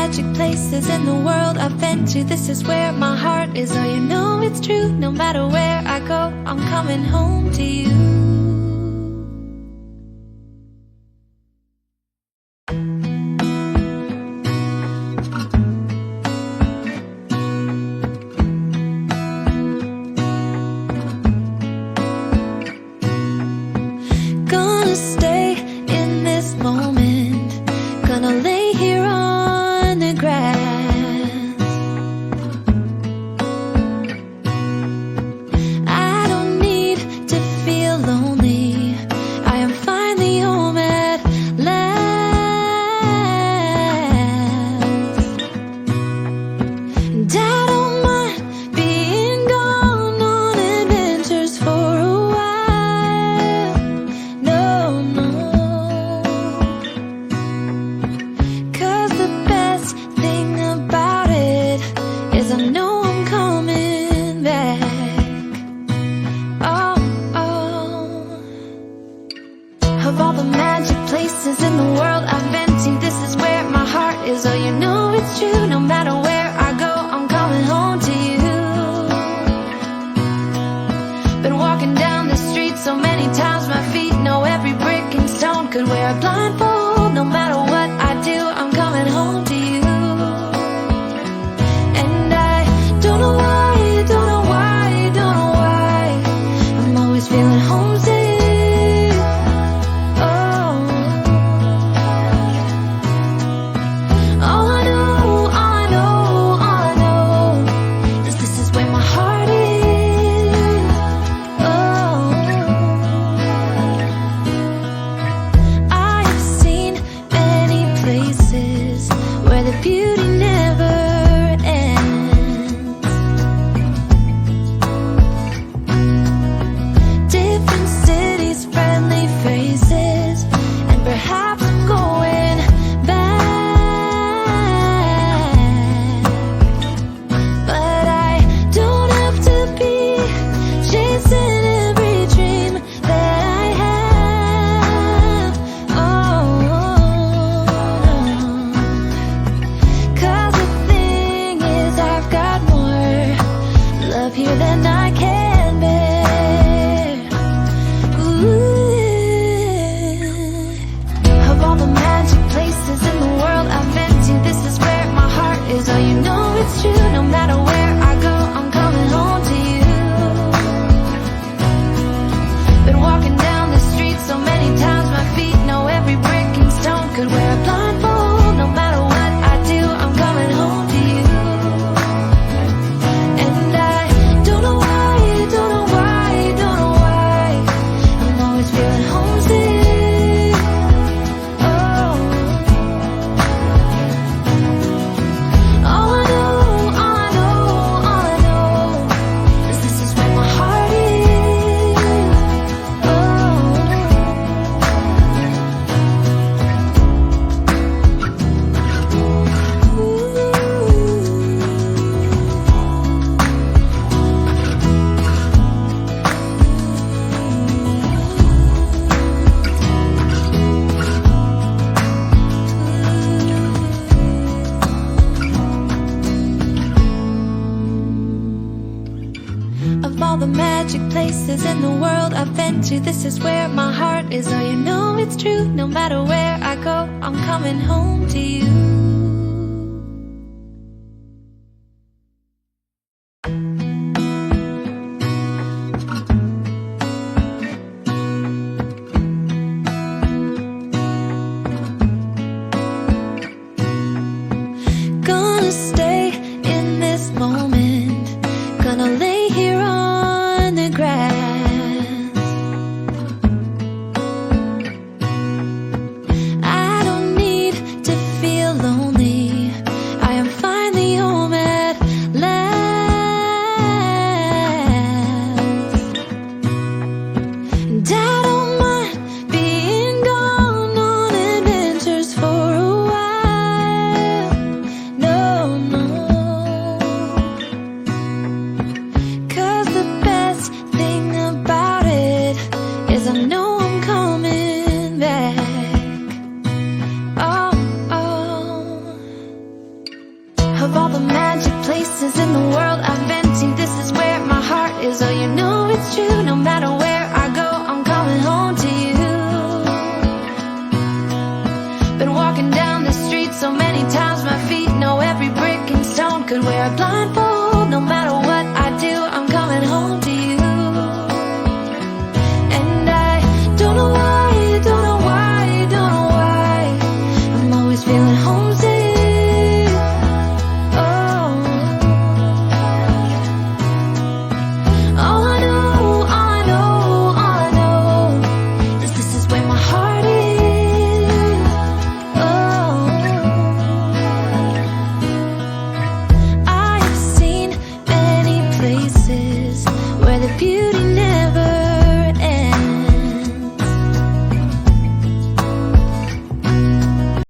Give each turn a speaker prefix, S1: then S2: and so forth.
S1: magic places in the world I've been to. This is where my heart is. Oh, you know it's true. No matter where I go, I'm coming home to you. Gonna stay in this moment. Gonna lay here on the grass. I don't need to feel lonely. I am finally home at last. And I don't mind being gone on adventures for a while. No, no. 'Cause the best thing about it is I know I'm coming back. Oh, oh. Of all the magic places in the world I've been to, this is where my heart is. Oh, you know it's true. No matter where I go, I'm coming home to you. Been walking down the street so many times, my feet know every brick and stone. Could wear a blindfold. No matter what I do, I'm coming home to you. And I don't know why, don't know why, don't know why I'm always feeling homesick. Oh, all I know, all I know, all I know is this is where my heart is. Oh, I've seen many places where the beauty never ends. Different cities, friendly faces, and perhaps I'm going back. But I don't have to be chasing every dream that I have. Oh, no. 'Cause the thing is, I've got more love here than I can bear. Ooh. Of all the magic places in the world I've been to, this is where my heart is. Oh, you know it's true. No matter where I go, I'm coming home to you. Been walking down the street so many times, my feet know every brick and stone. Could wear a blindfold. No matter what I do, I'm coming home to you. And I don't know why, don't know why, don't know why I'm always feeling homesick. Oh, all I know, all I know, all I know is this is where my heart is. Oh, of all the magic places in the world I've been to, this is where my heart is. Oh, you know it's true. No matter where I go, I'm coming home to you. Gonna stay in this moment. Gonna lay here on the grass. I don't need to feel lonely. beauty